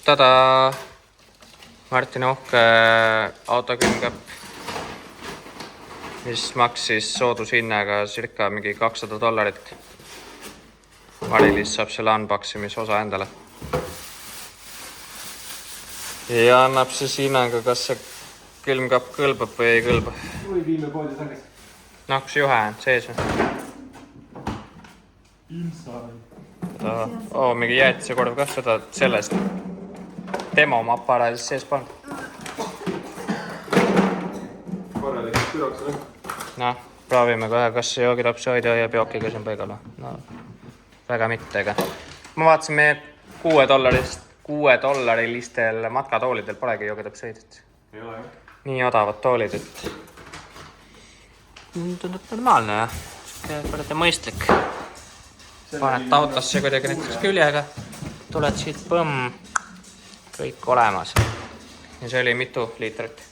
Tada! Martini uhke autokülmkapp, mis maksis soodushinnaga circa mingi $200. Mari-Liis saab selle unboximise osa endale. Ja annab siis hinnaga, kas see külmkapp kõlbab või ei kõlba. Või viime poodi tagasi. Noh, kus juhe on sees või? Mingi jäätise korv ka seda sellest demo oma aparaadis sees pannud. Korralikult püroks on. Noh, proovime kohe, kas joogitopsi hoida ja pjookiga siin paigal. No, väga mitte, ega. Ma vaatasin meie $6 matkatoolidel polegi joogitopsi hoidit. Ei ole jah. Nii odavad toolid, et tundub normaalne ja kõrge mõistlik. Paned autosse kuidagi näiteks küljega, tuled siit põmm, kõik olemas. Ja see oli mitu liitrit?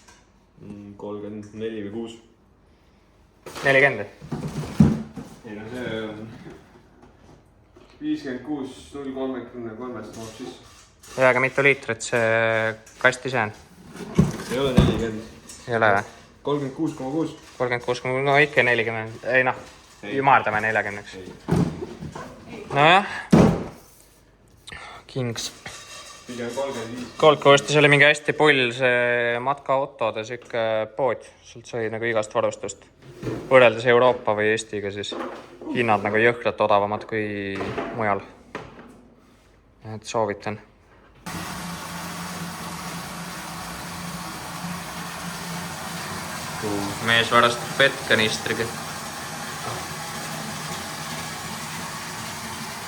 34 või 6. 40? Ei no see on 56 033 mahub sisse. Ja aga mitu liitrit see kast ise on? See ei ole 40. Ei ole või? 36,6. 36, no ikka 40. Ei noh, ümardame 40-ks. Nojah, Kings. Pigem 35. Goldcoastis oli mingi hästi pull see matkaautodes ikka pood. Sult sai nagu igast varustust. Võrreldes Euroopa või Eestiga siis hinnad nagu jõhkrat odavamad kui mujal. Et soovitan. Mees varastab petkanistriga.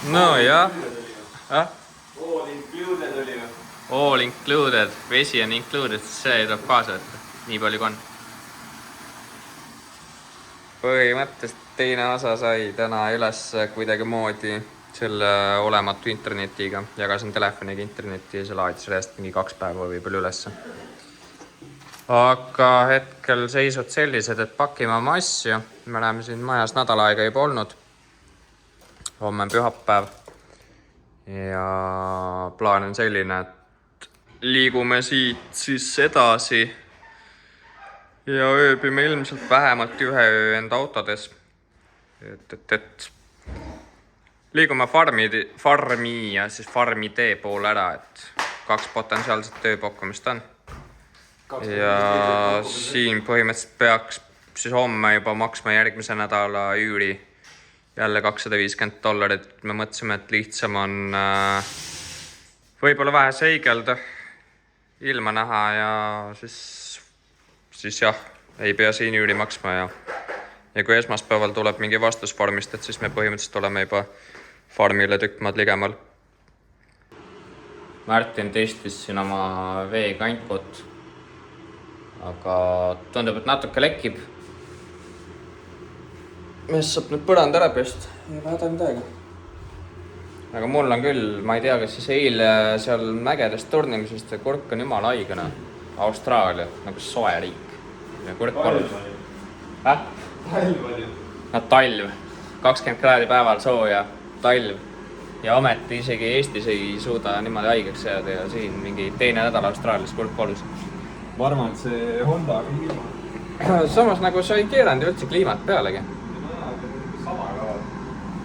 No jah. All included oli ju. All included. Vesi on included, see tuleb kaasa võtta. Nii palju kui on. Põhimõtteliselt teine osa sai täna üles kuidagi moodi selle olematu internetiga. Jagasin telefoniga interneti ja see laadis sellest mingi 2 päeva võib-olla ülesse. Aga hetkel seisud sellised, et pakime oma asju. Me oleme siin majas nädal aega juba olnud. Homme on pühapäev ja plaan on selline, et liigume siit siis edasi ja ööbime ilmselt vähemalt 1 öö enda autodes. Et liigume farmi ja siis farmi tee poole ära, et 2 potentsiaalset tööpakkumist on. Ja siin põhimõtteliselt peaks siis homme juba maksma järgmise nädala üüri jälle $250. Me mõtlesime, et lihtsam on võib-olla vähe seigelda, ilma näha ja siis jah, ei pea siin üüri maksma ja kui esmaspäeval tuleb mingi vastus farmist, et siis me põhimõtteliselt oleme juba farmile tükk maad ligemal. Martin testis siin oma veekankut, aga tundub, et natuke lekib. Mees saab nüüd põrand ära pest, ei ole häda midagi. Aga mul on küll, ma ei tea, kas siis eile seal mägedest turnimisest ja kurk on jumala haigena. Austraalia, nagu soe riik. Ja kurk valus. Talv oli. No talv, 20 kraadi päeval sooja, talv. Ja ometi isegi Eestis ei suuda niimoodi haigeks jääda ja siin mingi teine nädal Austraalias kurk valus. Ma arvan, et see Honda kliima. Samas nagu sa ei keeranud ju üldse kliimat pealegi. Sama kaval.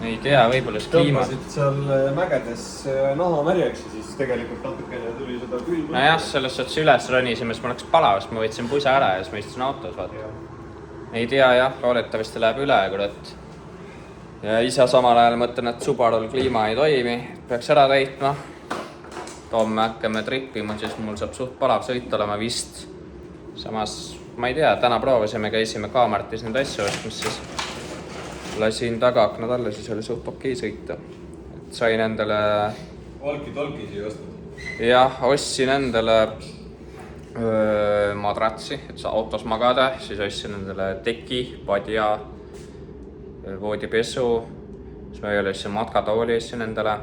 Ei tea, võib-olla see kliima. Tõmbasid seal mägedes naha märjaks ja siis tegelikult natukene tuli seda külma. No jah, selles suhtes üles ronisime, siis ma läks palavast, ma võtsin pusa ära ja siis ma istusin autos, vaata. Ei tea jah, loodetavasti läheb üle, kurat. Ja ise samal ajal mõtlen, et Subarul kliima ei toimi, peaks ära täitma. Homme hakkame trippima, siis mul saab suht palav sõit olema vist. Samas, ma ei tea, täna proovisime, käisime K-Martis need asju ostmas, siis lasin tagaaknad alla, siis oli suht okei sõita. Et sain endale... Walkie-talkie siia ostnud. Jah, ostsin endale madratsi, et sa autos magada, siis ostsin endale teki, padja, voodipesu, siis ma ostsin matkatooli ostsin endale,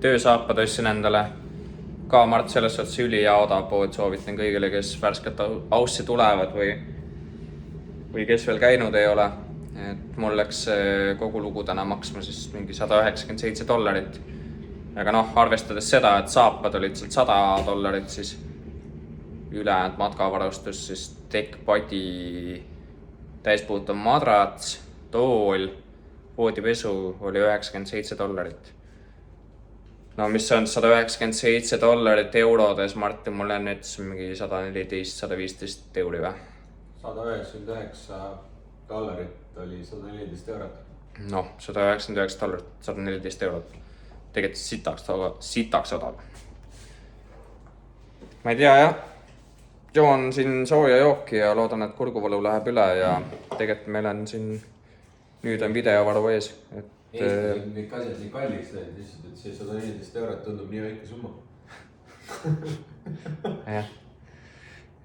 töösaapad ostsin endale. K-Mart selles suhtes üli ja odav pood, soovitan kõigile, kes värsket aussi tulevad või kes veel käinud ei ole. Et mul läks kogu lugu täna maksma siis mingi $197. aga noh, arvestades seda, et saapad olid seal $100, siis ülejäänud matkavarustus, siis dekkpadi, täispuutuv madrats, tool, voodipesu oli $97. No mis on $197 eurodes, Martin mulle enne ütles mingi 114–115 euri või? $199 oli 114 eurot. Noh, $199, 114 eurot. Tegelikult sitaks odav. Ma ei tea jah, joon siin sooja jooki ja loodan, et kurguvalu läheb üle ja tegelikult meil on siin, nüüd on videovaru ees. Eestis on kõik asjad nii kalliks läinud, lihtsalt, et see 114 eurot tundub nii väike summa. Jah.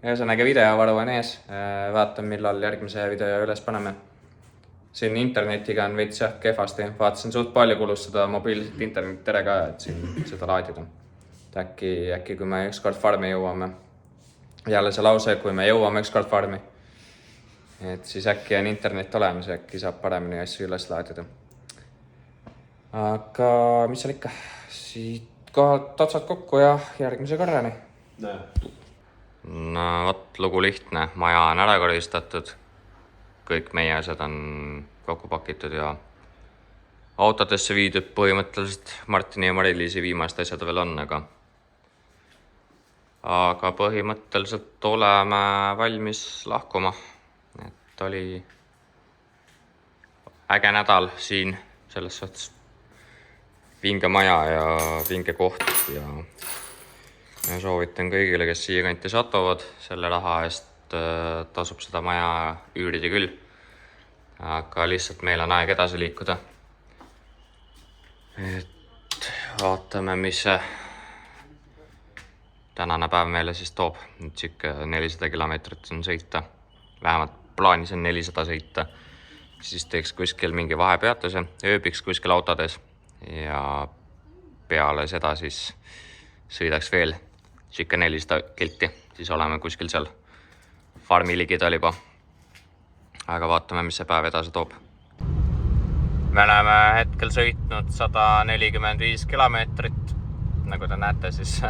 Ühesõnaga videovaru on ees, vaatan millal järgmise video üles paneme. Siin internetiga on veits jah kehvasti, vaatasin suht palju kulus seda mobiilset internet tere ka, et siin seda laadida. Äkki kui me ükskord farmi jõuame, jälle see lause, kui me jõuame ükskord farmi, et siis äkki on internet olemas ja äkki saab paremini asju üles laadida. Aga mis seal ikka, siit kohalt otsad kokku ja järgmise korrani. No võt, lugu lihtne, maja on ära koristatud. Kõik meie asjad on kokku pakitud ja autodesse viidud põhimõtteliselt Martini ja Mari-Liisi viimased asjad veel on, aga põhimõtteliselt oleme valmis lahkuma. Et oli äge nädal siin, selles suhtes vinge maja ja vinge koht ja soovitan kõigile, kes siia kanti satuvad, selle raha eest tasub seda maja üürida küll. Aga lihtsalt meil on aeg edasi liikuda. Et vaatame, mis see tänane päev meile siis toob. Nüüd siuke 400 kilomeetrit on sõita. Vähemalt plaanis on 400 sõita. Siis teeks kuskil mingi vahepeatuse, ööbiks kuskil autodes ja peale seda siis sõidaks veel siuke 400 kilti. Siis oleme kuskil seal farmi ligidal juba. Aga vaatame, mis see päev edasi toob. Me oleme hetkel sõitnud 145 kilomeetrit. Nagu te näete, siis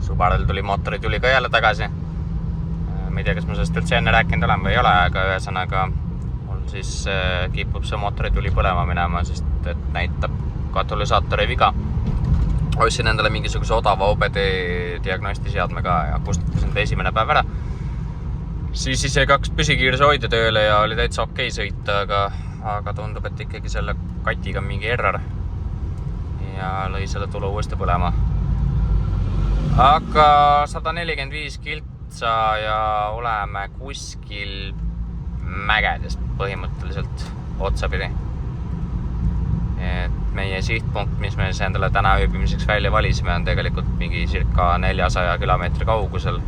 Subarul tuli mootorituli ka jälle tagasi. Ma ei tea, kas ma sellest üldse enne rääkinud olen või ei ole, aga ühesõnaga mul siis kipub see mootorituli põlema minema, sest et näitab katalüsaatori viga. Ostsin endale mingisuguse odava OBD diagnostiseadme ka ja kustutasin ta esimene päev ära. Siis ise 2 püsikiiruse hoida tööle ja oli täitsa okei sõita, aga tundub, et ikkagi selle katiga on mingi error ja lõi selle tulu uuesti põlema. Aga 145 kiltsa ja oleme kuskil mägedes põhimõtteliselt otsapidi. Et meie sihtpunkt, mis me endale täna ööbimiseks välja valisime, on tegelikult mingi circa 400 kilomeetri kaugusel.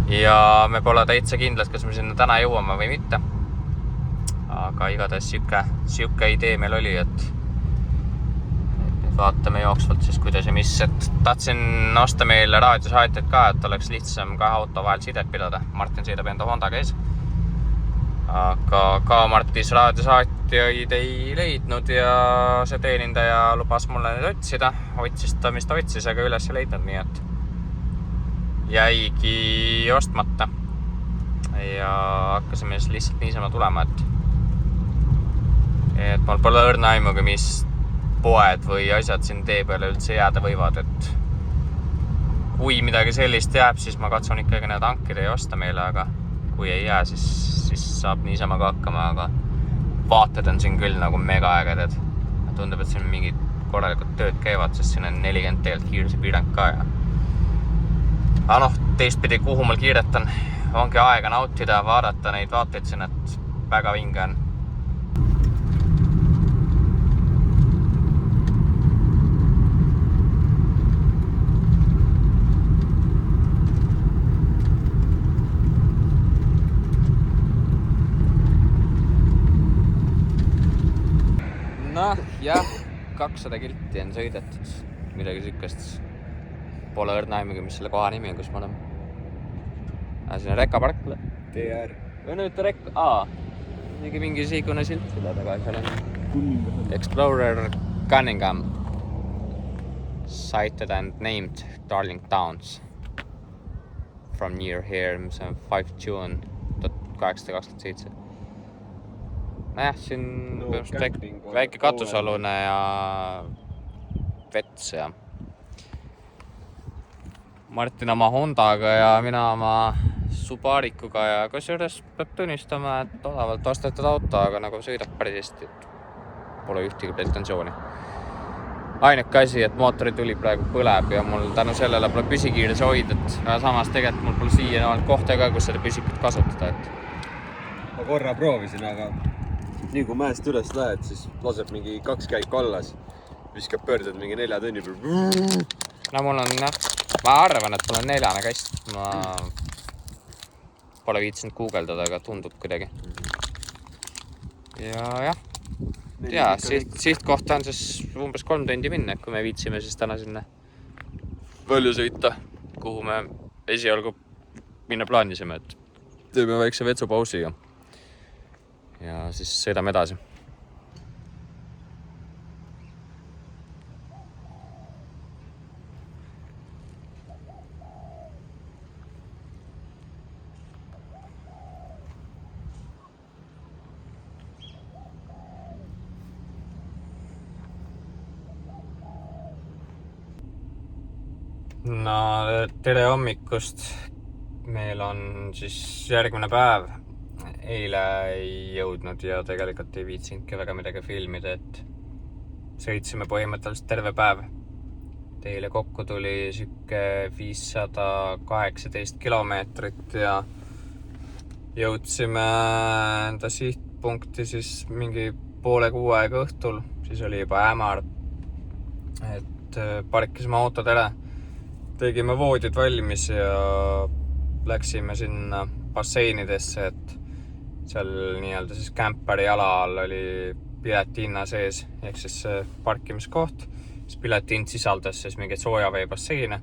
Ja me pole täitsa kindlad, kas me sinna täna jõuame või mitte. Aga igatahes siuke idee meil oli, et vaatame jooksvalt siis kuidas ja mis. Et tahtsin osta meile raadiosaatjad ka, et oleks lihtsam 2 auto vahel sidet pidada. Martin sõidab enda Honda käis. Aga ka Martis raadiosaatjaid ei leidnud ja see teenindaja lubas mulle nüüd otsida. Otsis ta, mis ta otsis, aga üles ei leidnud, nii et jäigi ostmata ja hakkasime siis lihtsalt niisama tulema, et mul pole õrna aimuga, mis poed või asjad siin tee peale üldse jääda võivad, et kui midagi sellist jääb, siis ma katsun ikkagi need hankida ja osta meile, aga kui ei jää, siis saab niisama ka hakkama, aga vaated on siin küll nagu mega ägedad. Tundub, et siin mingid korralikud tööd käivad, sest siin on 40 teelt kiiruse piirang ka ja aga noh, teistpidi, kuhu mul kiiret on, ongi aega nautida, vaadata neid vaateid siin, et väga vinge on. Noh, jah, 200 kilti on sõidetud, midagi sükest. Pole õrna aimugi, mis selle koha nimi on, kus me oleme. Siin on Rekkapark. TR. Või nüüd mingi siigune silt selle taga, seal on Explorer Cunningham. sighted and named Darling Downs from near here, mis on 5 June 1827. Nojah, siin väike katusalune ja vets ja Martin oma Hondaga ja mina oma Subarikuga ja kusjuures peab tunnistama, et odavalt ostetud auto, aga nagu sõidab päris hästi, et pole ühtegi pretensiooni. Ainuke asi, et mootori tuli praegu põleb ja mul tänu sellele pole püsikiiruse hoidnud, aga samas tegelikult mul pole siia kohta ka, kus seda püsikut kasutada. Ma korra proovisin, aga nii kui mäest üles lähed, siis laseb mingi 2 käiku allas. Viskab pöörded mingi 4 tunni peal. No mul on jah, ma arvan, et mul on 4 kast. Ma pole viitsinud guugeldada, aga tundub kuidagi. Ja jah. Ja, sihtkohta on siis umbes 3 tundi minna, kui me viitsime siis täna sinna palju sõita, kuhu me esialgu minna plaanisime, et teeme väikse vetsupausi ja siis sõidame edasi. No tere hommikust. Meil on siis järgmine päev. Eile ei jõudnud ja tegelikult ei viitsinudki väga midagi filmida, et sõitsime põhimõtteliselt terve päev. Teile kokku tuli siuke 518 kilomeetrit ja jõudsime enda sihtpunkti siis mingi 5:30 aega õhtul. Siis oli juba hämar, et parkisime autod ära. Tegime voodid valmis ja läksime sinna basseinidesse, et seal nii-öelda siis kämperi jala all oli piletihinna sees, ehk siis parkimiskoht. Siis piletihind sisaldas siis mingeid soojavee basseine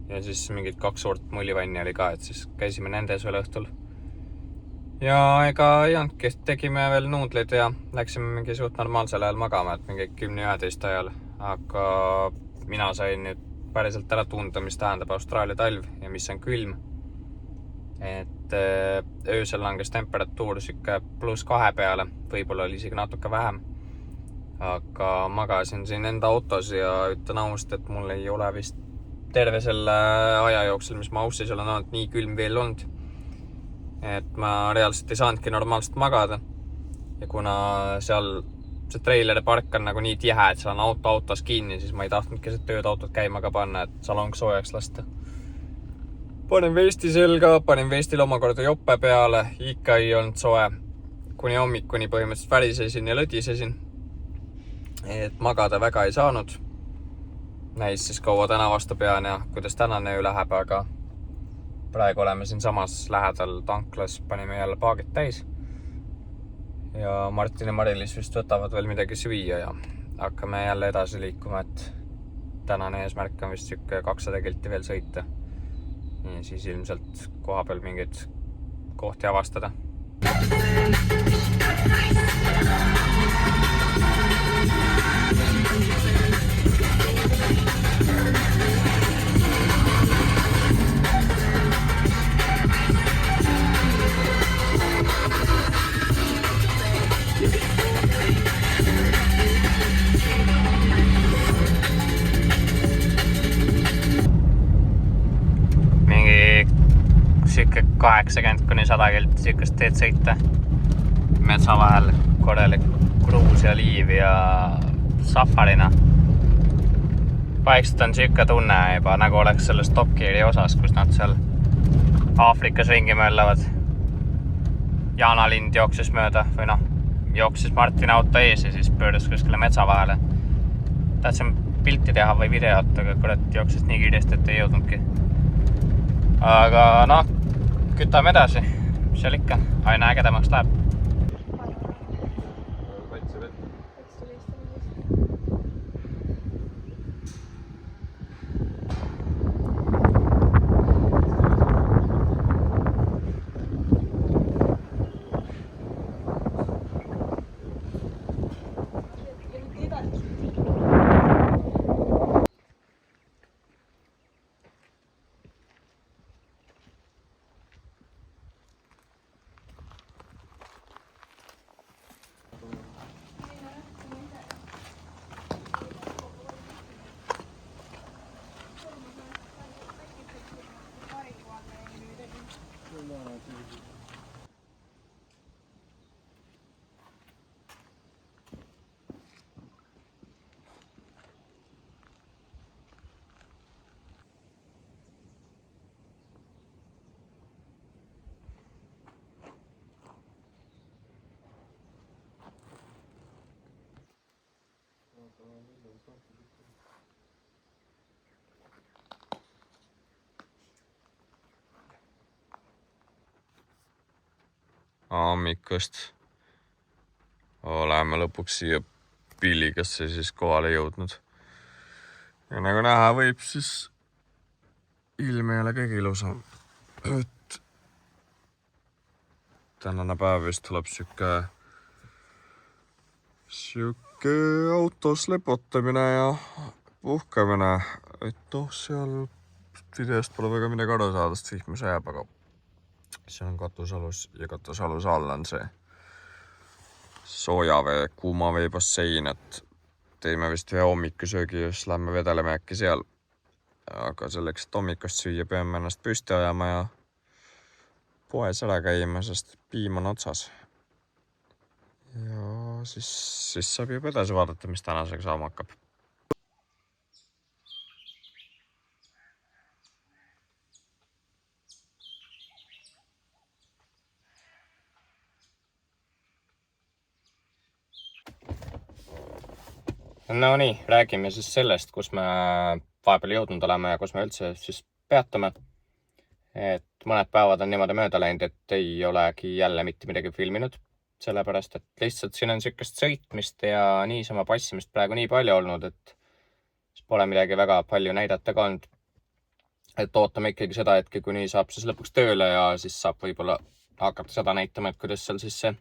ja siis mingid 2 suurt mullivanni oli ka, et siis käisime nendes veel õhtul. Ja ega ei andki, tegime veel nuudleid ja läksime mingi suht normaalsel ajal magama, et mingi 10-11 ajal. Aga mina sain nüüd päriselt ära tunda, mis tähendab Austraalia talv ja mis on külm. Et öösel langes temperatuur siuke +2 peale, võib-olla oli isegi natuke vähem. Aga magasin siin enda autos ja ütlen ausalt, et mul ei ole vist terve selle aja jooksul, mis ma Aussis olen olnud, nii külm veel olnud. Et ma reaalselt ei saanudki normaalselt magada. Ja kuna seal see traileri park on nagu nii tihe, et seal on autos kinni, siis ma ei tahtnudki see tööd autot käima ka panna, et salong soojaks lasta. Panin vesti selga, panin vestil omakorda joppe peale, ikka ei olnud soe. Kuni hommikuni põhimõtteliselt välisesin ja lõdisesin. Et magada väga ei saanud. Näis siis kaua täna vastu pean ja kuidas tänane öö läheb, aga praegu oleme siin samas lähedal tanklas, panime jälle paagid täis. Ja Martin ja Marilis vist võtavad veel midagi süüa ja hakkame jälle edasi liikuma, et tänane eesmärk on vist siuke 200 kilti veel sõita. Ja siis ilmselt koha peal mingeid kohti avastada. Siuke 80-100 kilti siukest teed sõita metsa vahel, korralik kruus ja liiv ja safarina. Vaikselt on siuke tunne juba, nagu oleks selles Top Geari osas, kus nad seal Aafrikas ringi möllavad. Jaanalind jooksis mööda või jooksis Martin auto ees ja siis pöördus kuskile metsa vahele. Tahtsin pilti teha või videot, aga kurat jooksis nii kiiresti, et ei jõudnudki. Aga kütame edasi, mis seal ikka, aina ägedamaks läheb. Hommikust oleme lõpuks siia Pilligasse siis kohale jõudnud. Ja nagu näha võib, siis ilm ei ole kõige ilusam. Et tänane päev vist tuleb siuke autos lepotamine ja puhkamine. Et seal videost pole väga midagi aru saada, sest vihma sajab, aga see on katusalus ja katusaluse all on see soojavee, kuumavee bassein, et teeme vist ühe hommikusöögi ja siis lähme vedeleme äkki seal. Aga selleks, et hommikust süüa, peame ennast püsti ajama ja poes ära käima, sest piim on otsas. Ja siis saab juba edasi vaadata, mis tänasega saama hakkab. No nii, räägime siis sellest, kus me vahepeal jõudnud oleme ja kus me üldse siis peatame. Et mõned päevad on niimoodi mööda läinud, et ei olegi jälle mitte midagi filminud. Sellepärast, et lihtsalt siin on sükest sõitmist ja niisama passimist praegu nii palju olnud, et pole midagi väga palju näidata ka olnud. Et ootame ikkagi seda hetke, kuni saab siis lõpuks tööle ja siis saab võib-olla hakata seda näitama, et kuidas seal siis see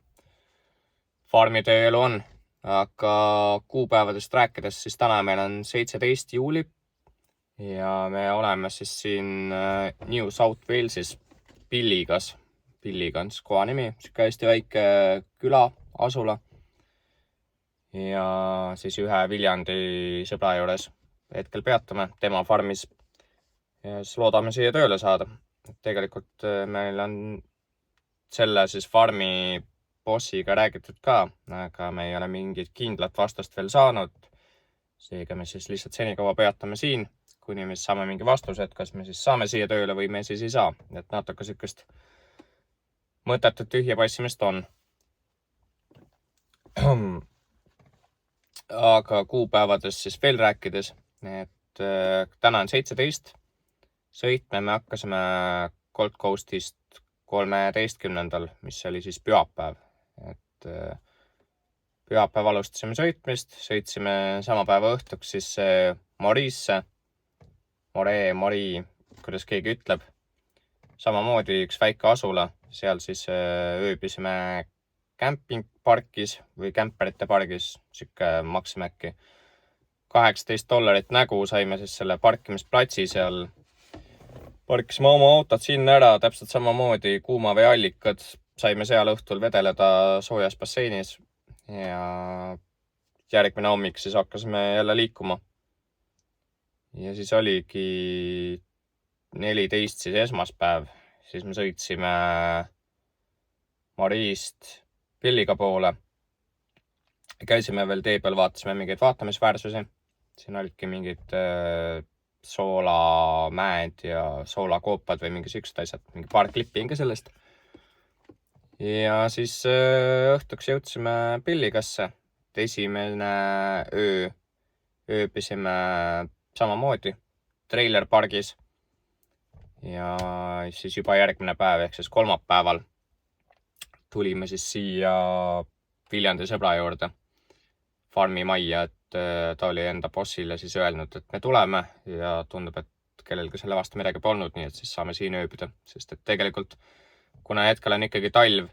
farmi tööelu on. Aga kuupäevadest rääkides, siis täna meil on 17. juuli ja me oleme siis siin New South Walesis Pilligas. Pilliga on siis koha nimi, siuke hästi väike küla, asula. Ja siis ühe Viljandi sõbra juures hetkel peatame tema farmis ja siis loodame siia tööle saada. Tegelikult meil on selle siis farmi bossiga räägitud ka, aga me ei ole mingit kindlat vastust veel saanud. Seega me siis lihtsalt senikaua peatame siin, kuni me saame mingi vastuse, et kas me siis saame siia tööle või me siis ei saa. Et natuke sükest mõtetut tühja passimist on. Aga kuupäevadest siis veel rääkides, et täna on 17. Sõitme me hakkasime Gold Coastist 13. mis oli siis pühapäev. Et pühapäev alustasime sõitmist, sõitsime sama päeva õhtuks siis Morisse, Mori, kuidas keegi ütleb. Samamoodi üks väike asula, seal siis ööbisime campingparkis või kämperite pargis, siuke maksime äkki $18 nägu, saime siis selle parkimisplatsi seal. Parkisime oma autod sinna ära, täpselt samamoodi kuumaveeallikad. Saime seal õhtul vedeleda soojas basseinis ja järgmine hommik siis hakkasime jälle liikuma. Ja siis oligi 14 siis esmaspäev, siis me sõitsime Marist Pilliga poole. Käisime veel tee peal, vaatasime mingeid vaatamisväärsusi. Siin olidki mingid soolamäed ja soolakoopad või mingi siuksed asjad, mingi paar klippi inga sellest. Ja siis õhtuks jõudsime Pilligasse. Esimene öö ööbisime samamoodi trailerpargis. Ja siis juba järgmine päev, ehk siis kolmapäeval tulime siis siia Viljandi sõbra juurde farmi majja, et ta oli enda bossile siis öelnud, et me tuleme ja tundub, et kellelgi selle vastu midagi polnud, nii et siis saame siin ööbida, sest et tegelikult kuna hetkel on ikkagi talv,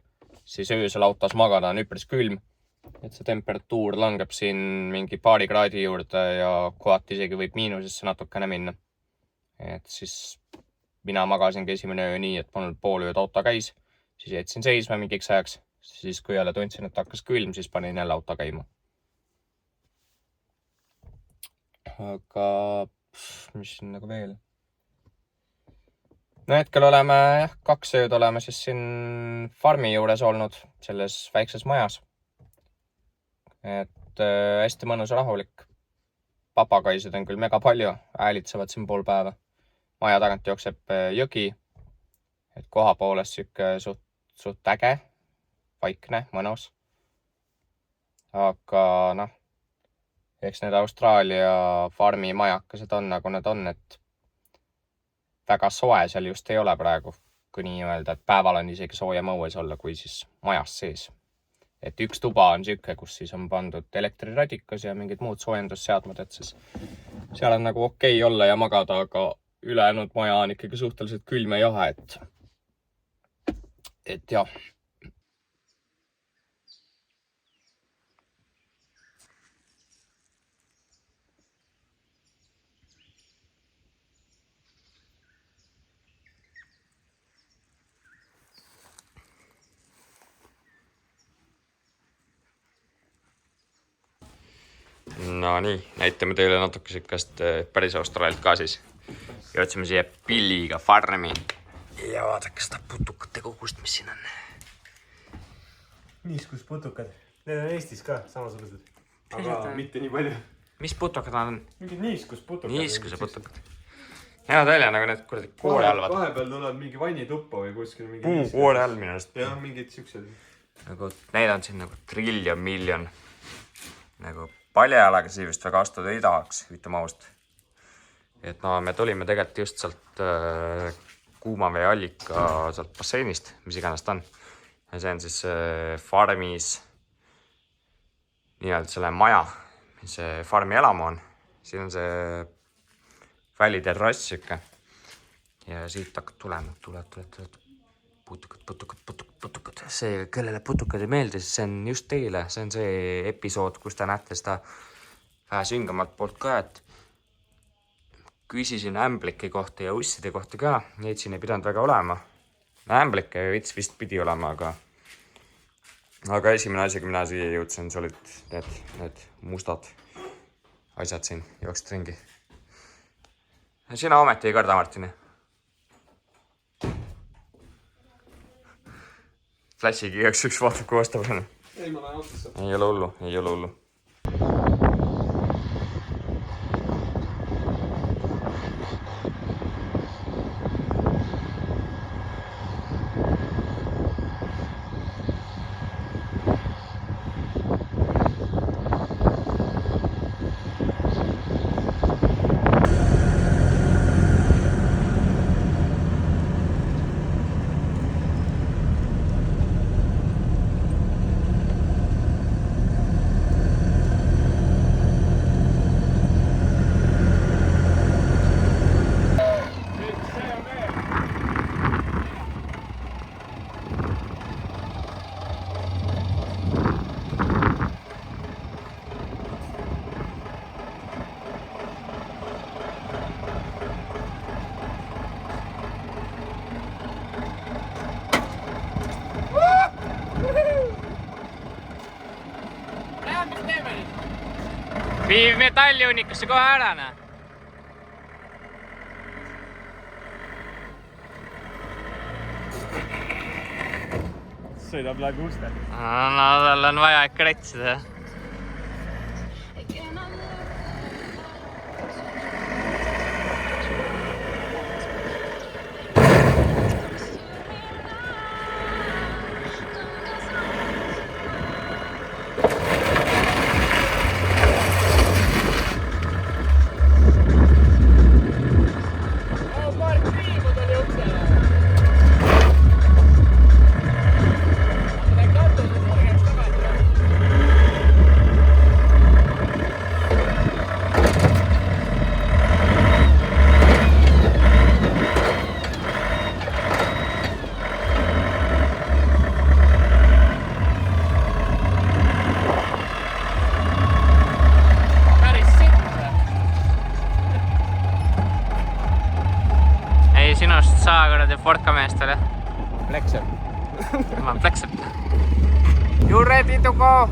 siis öösel autos magada on üpris külm, et see temperatuur langeb siin mingi paari kraadi juurde ja kohati isegi võib miinusesse natukene minna. Et siis mina magasingi esimene öö nii, et mul pool ööd auto käis, siis jätsin seisma mingiks ajaks, siis kui jälle tundsin, et hakkas külm, siis panin jälle auto käima. Aga mis siin nagu veel? No hetkel oleme 2 ööd oleme siis siin farmi juures olnud, selles väikses majas. Et hästi mõnus ja rahulik. Papagaisid on küll mega palju, häälitsevad siin pool päeva. Maja tagant jookseb jõgi, et koha poolest siuke suht äge, vaikne, mõnus. Aga noh, eks need Austraalia farmi majakesed on nagu need on, et väga soe seal just ei ole praegu, kui nii öelda, et päeval on isegi soojem õues olla, kui siis majas sees. Et üks tuba on siuke, kus siis on pandud elektriradikas ja mingid muud soojendusseadmed, et siis seal on nagu okei olla ja magada, aga ülejäänud maja on ikkagi suhteliselt külm ja jahe, et jah. No nii, näitame teile natuke siukest päris Austraalialt ka siis. Jõudsime siia Pilliga farmi. Ja vaadake seda putukate kogust, mis siin on. Niiskusputukad. Need on Eestis ka samasugused. Aga mitte nii palju. Mis putukad on? Mingid niiskusputukad. Niiskuse putukad. Näevad välja nagu need kuradi koole all. Vahepeal tuleb mingi vannituppa või kuskil mingi puu koole all minu arust. Ja mingid siuksed. Nagu neid on siin nagu trillion miljon. Nagu paljajalaga siia vist väga astuda ei tahaks, ütleme aust. Et no me tulime tegelikult just sealt kuumavee allika sealt basseinist, mis iganes ta on. Ja see on siis farmis nii-öelda selle maja, mis see farmi elamu on. Siin on see väliterrass siuke. Ja siit hakkab tulema, tuleb. Putukad. See, kellele putukad ei meeldi, siis see on just teile. See on see episood, kus te näete seda vähe süngemalt poolt ka, et küsisin ämblike kohta ja usside kohta ka. Neid siin ei pidanud väga olema. Ämblike vist pidi olema, aga esimene asi, kui mina siia jõudsin, see olid need mustad asjad siin jooksid ringi. Sina ometi ei karda, Martini? Flashiga igaks üks vaatab, kui vastab on. Ei, ma lähen otsasse. Ei ole hullu. Viib metalliunnikusse kohe ära, näe. Sõidab läbi uste. No, tal on vaja ikka retsida. Sinust saa kuradi Forka meestele. Flexer. Ma on Flexer. You ready to go?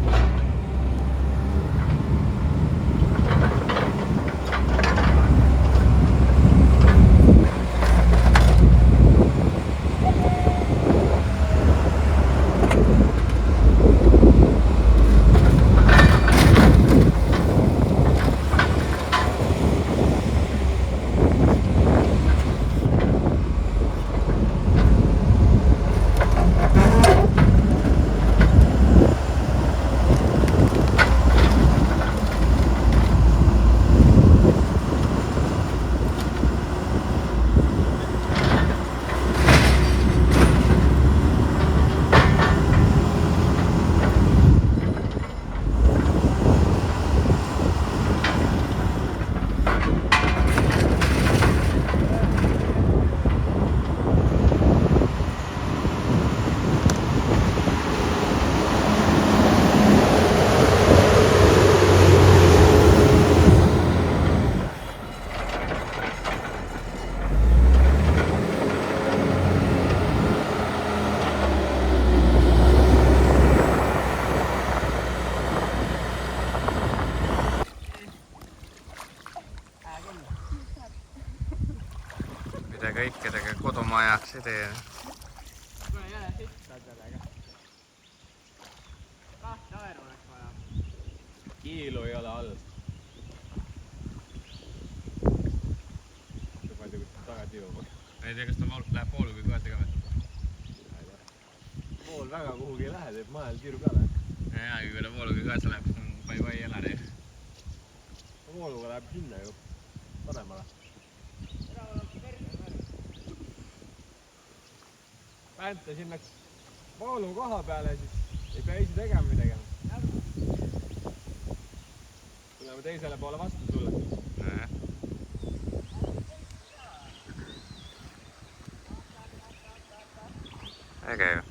nende kõikidega kodumajaks ei tee. Kuule jälle sittad sellega. Kahte aeru oleks vaja. Kiilu ei ole all. See palju kui tagasi jõuab. Ei tea, kas ta läheb poolu või kohati ka või? Pool väga kuhugi ei lähe, teeb mahel tiiru peale. Jaa, kui ta poolu kui kaasa läheb, siis on pai elari. Vooluga läheb sinna ju paremale. Pänta sinna voolu koha peale, siis ei pea ise tegema midagi. Tuleme teisele poole vastu sulle. Äge ju.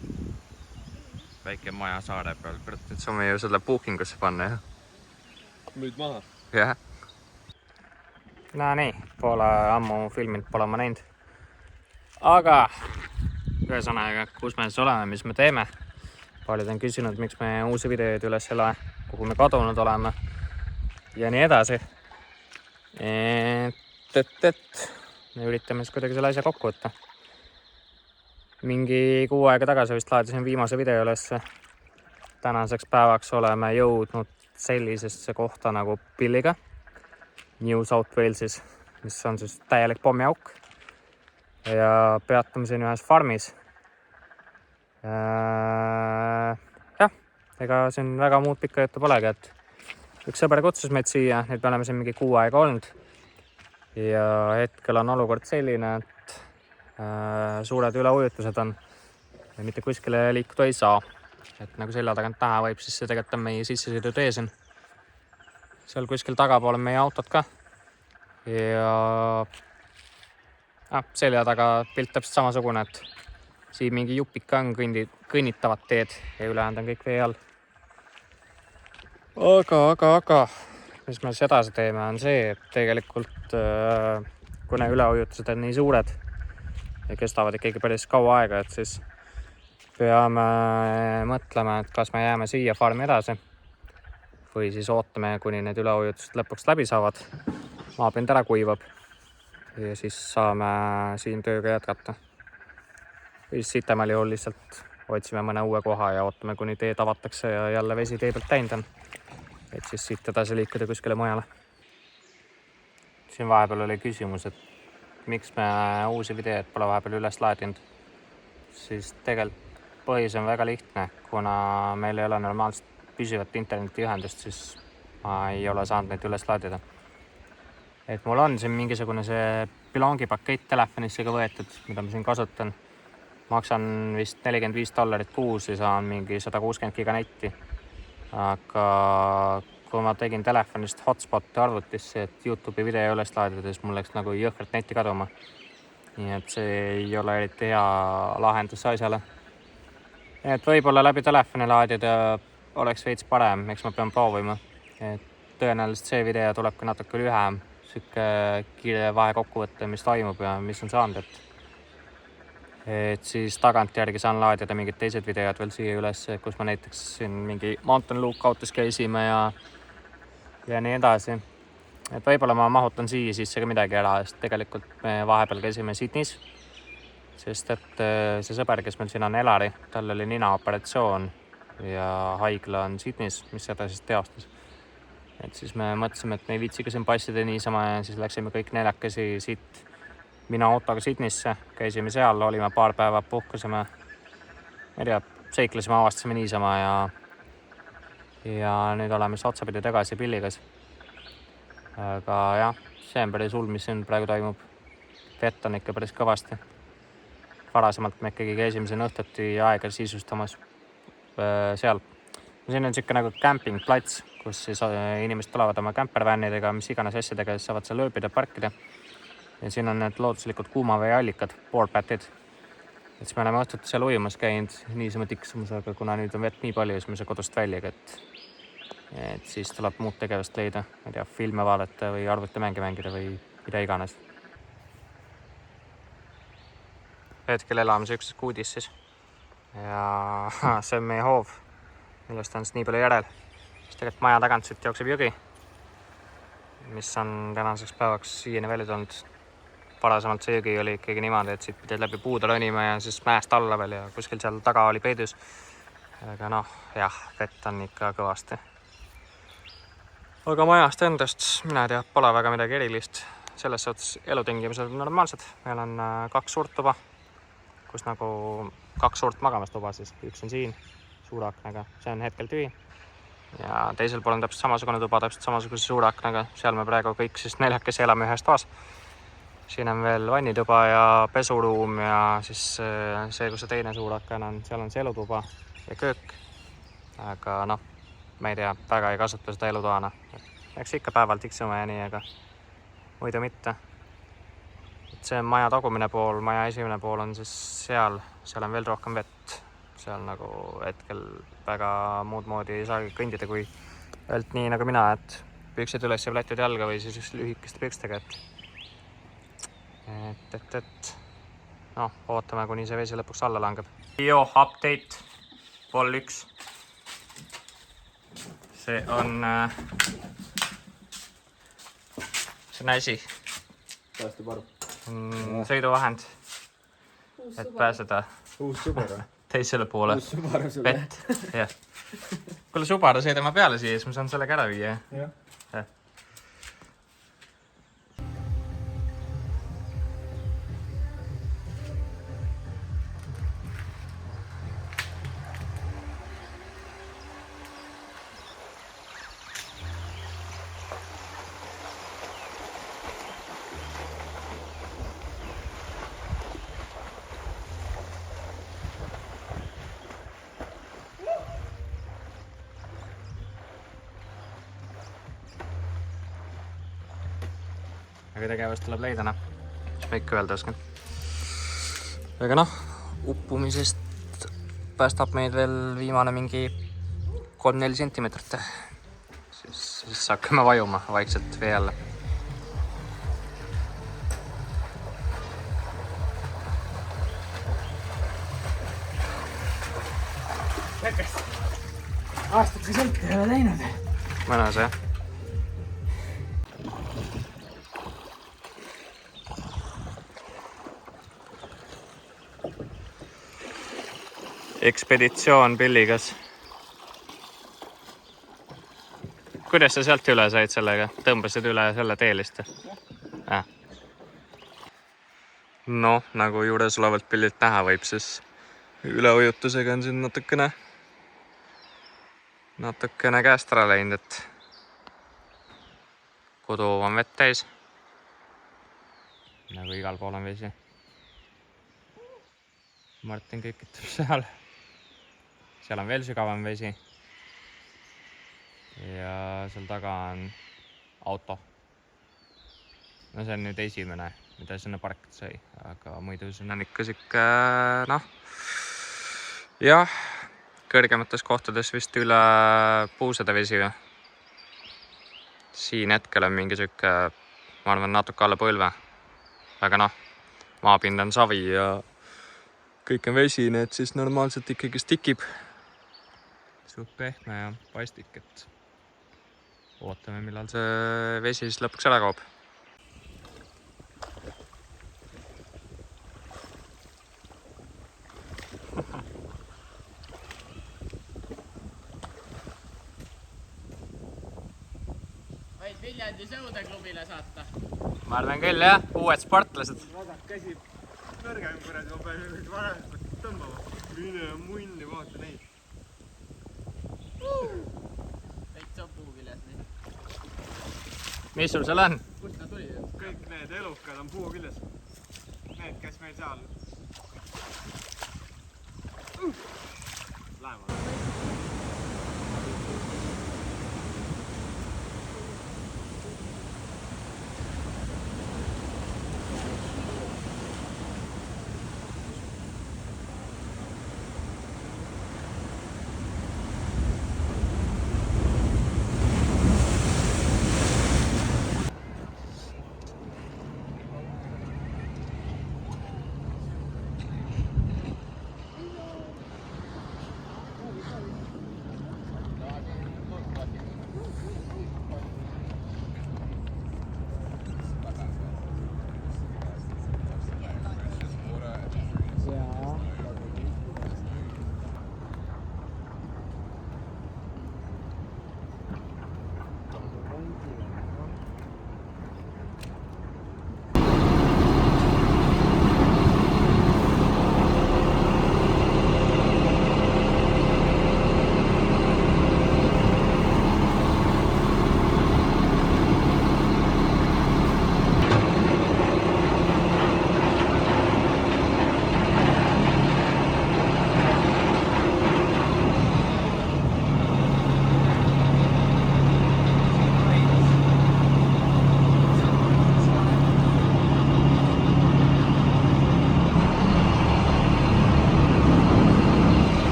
Väike maja saare peal, et saame ju selle bookingusse panna, jah? Nüüd maha. Jah. No nii, pole ammu filminud, pole ma näinud. Aga ühesõnaga, kus me siis oleme, mis me teeme? Paljud on küsinud, miks me uusi videoid üles ei lae, kuhu me kadunud oleme ja nii edasi. Me üritame siis kuidagi selle asja kokku võtta. Mingi 6 aega tagasi vist laadisin viimase video ülesse. Tänaseks päevaks oleme jõudnud sellisesse kohta nagu Pilliga New South Walesis, mis on siis täielik pommiauk. Ja peatume siin ühes farmis. Jah, ega siin väga muud pikka juttu polegi, et üks sõber kutsus meid siia, nüüd me oleme siin mingi 6 aega olnud. Ja hetkel on olukord selline, et suured üleujutused on ja mitte kuskile liikuda ei saa. Et nagu selja tagant näha võib, siis see tegelikult on meie sissesõidutee siin. Seal kuskil tagapool on meie autod ka. Ja selja taga pilt täpselt samasugune, et siin mingi jupika on kõnnitavad teed ja ülejäänud on kõik vee all. Aga mis me siis edasi teeme on see, et tegelikult kuna üleujutused on nii suured ja kestavad ikkagi päris kaua aega, et siis peame mõtlema, et kas me jääme siia farmi edasi või siis ootame, kuni need üleujutused lõpuks läbi saavad, maapind ära kuivab ja siis saame siin tööga jätkata. Või siis sitemal juhul lihtsalt otsime mõne uue koha ja ootame, kuni teed avatakse ja jälle vesi tee pealt täinud on. Et siis siit edasi liikuda kuskile mujale. Siin vahepeal oli küsimus, et miks me uusi videoid pole vahepeal üles laadinud. Siis tegelikult põhjus on väga lihtne, kuna meil ei ole normaalselt püsivat internetiühendust, siis ma ei ole saanud neid üles laadida. Et mul on siin mingisugune see Belongi pakett telefonisse ka võetud, mida ma siin kasutan. Maksan vist $45 kuus ja saan mingi 160 giga netti. Aga kui ma tegin telefonist hotspot arvutisse, et YouTube'i video üles laadida, siis mul läks nagu jõhkralt netti kaduma. Nii et see ei ole eriti hea lahendus asjale. Et võib-olla läbi telefoni laadida oleks veits parem, eks ma pean proovima. Et tõenäoliselt see video tulebki natuke lühem, siuke kiire vahekokkuvõte, mis toimub ja mis on saanud. Et siis tagantjärgi saan laadida mingid teised videod veel siia üles, kus ma näiteks siin mingi mountain lookout'is käisime ja nii edasi. Et võib-olla ma mahutan siia sisse ka midagi ära, sest tegelikult me vahepeal käisime Sydneys, sest et see sõber, kes meil siin on Elari, tal oli ninaoperatsioon ja haigla on Sydneys, mis seda siis teostas. Et siis me mõtlesime, et me ei viitsiga siin passida niisama ja siis läksime kõik 4 siit mina autoga Sydneysse, käisime seal, olime paar päeva, puhkasime, ma ei tea, seiklesime, avastasime niisama ja nüüd oleme siis otsapidi tagasi Pilligas. Aga jah, see on päris hull, mis siin praegu toimub. Vett on ikka päris kõvasti. Varasemalt me ikkagi käisime siin õhtuti aega sisustamas seal. Siin on siuke nagu campingplats, kus siis inimesed tulevad oma campervänidega, mis iganes asjadega, siis saavad seal ööbida, parkida. Ja siin on need looduslikud kuumaveeallikad, boardbatid. Et siis me oleme õhtuti seal ujumas käinud niisama tiksumus, aga kuna nüüd on vett nii palju, siis me see kodust väljaga, et siis tuleb muud tegevust leida. Ma ei tea, filme vaadata või arvutimänge mängida või mida iganes. Hetkel elame siukses kuudis siis. Ja see on meie hoov, millest on siis nii palju järel. Siis tegelikult maja tagant siit jookseb jõgi, mis on tänaseks päevaks siiani välja tulnud. varasemalt seegi oli ikkagi niimoodi, et siit pidid läbi puude ronima ja siis mäest alla veel ja kuskil seal taga oli peidus. Aga noh, jah, vett on ikka kõvasti. Aga majast endast, mina ei tea, pole väga midagi erilist. Selles suhtes elutingimused on normaalsed. Meil on 2 suurt tuba, kus nagu 2 suurt magamistuba siis. Üks on siin suure aknaga, see on hetkel tühi. Ja teisel pool on täpselt samasugune tuba, täpselt samasuguse suure aknaga. Seal me praegu kõik siis 4 elame ühes toas. Siin on veel vannituba ja pesuruum ja siis see, kus see teine suur aken on, seal on see elutuba ja köök. Aga noh, ma ei tea, väga ei kasuta seda elutoana. Eks ikka päeval tiksume ja nii, aga muidu mitte. Et see on maja tagumine pool, maja esimene pool on siis seal on veel rohkem vett. Seal nagu hetkel väga muud moodi ei saagi kõndida kui ölt nii nagu mina, et püksid üles ja plätid jalga või siis lühikeste pükstega, et noh, ootame, kuni see vesi lõpuks alla langeb. Bio update vol 1. See on asi. Päästeparv. Sõiduvahend, et pääseda Uus Subaru. Teisele poole. Uus Subaru sulle. Vett, jah. Kuule Subaru sõidama peale siia, siis ma saan sellega ära viia. Jah. Aga tegevust tuleb leida, noh. Mis ma ikka öelda oskan. Aga noh, uppumisest päästab meid veel viimane mingi 3-4 sentimeetrit. Siis hakkame vajuma vaikselt vee alla. Aastaga sõlte ei ole teinud. Mõnus, jah? Ekspeditsioon Pilligas. Kuidas sa sealt üle said sellega? Tõmbasid üle selle teelist? Noh, nagu juures olevalt pillilt näha võib, siis üleujutusega on siin natukene käest ära läinud, et kodu on vett täis. Nagu igal pool on vesi. Martin kõikitab seal. Seal on veel sügavam vesi. Ja seal taga on auto. No see on nüüd esimene, mida sinna parkida sai, aga muidu siin on ikka siuke, noh. Jah, kõrgemates kohtades vist üle puusade vesi või. Siin hetkel on mingi siuke, ma arvan, natuke alla põlve. Aga noh, maapind on savi ja kõik on vesi, nii et siis normaalselt ikkagi stikib. Suht pehme ja paistik, et ootame, millal see vesi siis lõpuks ära kaob. Võid Viljandi sõudeklubile saata. Ma arvan küll, jah, uued sportlased. Vasak käsi nõrgem kuradi, ma pean nüüd varem tõmbama. Mine munni, vaata neid. Veits on puukiljas nii. Mis sul seal on? Kust nad tulid? Kõik need elukad on puukiljas. Need, kes meil seal. Lähema.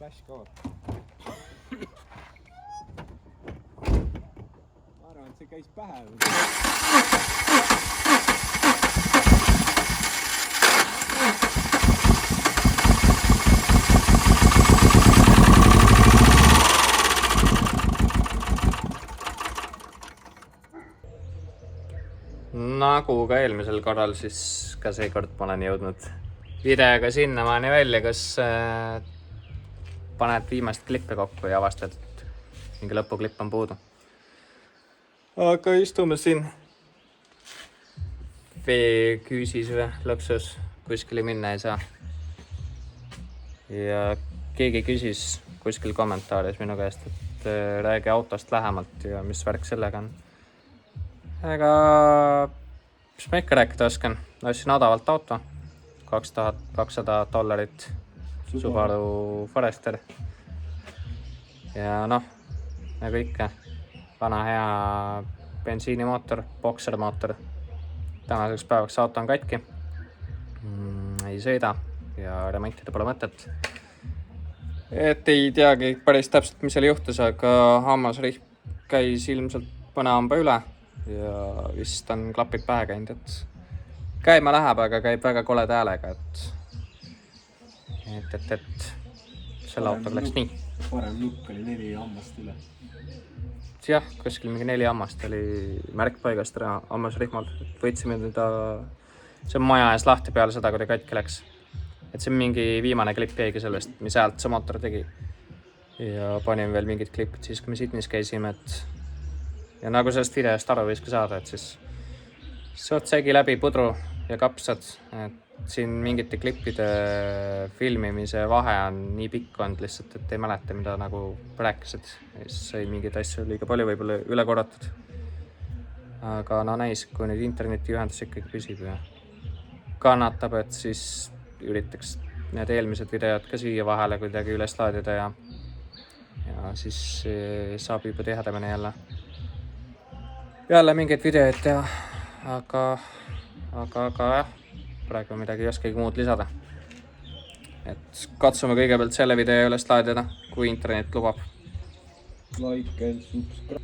flash ka. Ma arvan, et see käis pähe. Nagu ka eelmisel korral, siis ka seekord ma olen jõudnud videoga sinnamaani välja, kus paned viimast klippe kokku ja avastad, et mingi lõpuklipp on puudu. Aga istume siin veeküüsis või lõksus, kuskile minna ei saa. Ja keegi küsis kuskil kommentaaris minu käest, et räägi autost lähemalt ja mis värk sellega on. Ega mis ma ikka rääkida oskan, ostsin odavalt auto, $2200 Subaru Forester. Ja noh, nagu ikka, vana hea bensiinimootor, boksermootor. Tänaseks päevaks auto on katki, ei sõida ja remontida pole mõtet. Et ei teagi päris täpselt, mis seal juhtus, aga hammasrihm käis ilmselt mõne hamba üle ja vist on klapid pähe käinud, et käima läheb, aga käib väga koleda häälega, et selle autoga läks nii. Parem lukk oli 4 hammast üle. Jah, kuskil mingi 4 hammast oli märk paigast ära hammasrihmalt. Võtsime teda, see on maja ees lahti peale seda, kui ta katki läks. Et see on mingi viimane klipp jäigi sellest, mis häält see mootor tegi. Ja panin veel mingid klipid siis, kui me Sydneys käisime, et ja nagu sellest videost aru võis ka saada, et siis suht segi läbi pudru ja kapsad, et siin mingite klippide filmimise vahe on nii pikk olnud lihtsalt, et ei mäleta, mida nagu rääkisid. Siis sai mingeid asju liiga palju võib-olla üle korratud. Aga no näis, kui nüüd internetiühendus ikkagi püsib ja kannatab, et siis üritaks need eelmised videod ka siia vahele kuidagi üles laadida ja siis saab juba tihedamini jälle mingeid videoid teha, aga jah, praegu midagi ei oskagi muud lisada. Et katsume kõigepealt selle video üles laadida, kui internet lubab. Like and subscribe.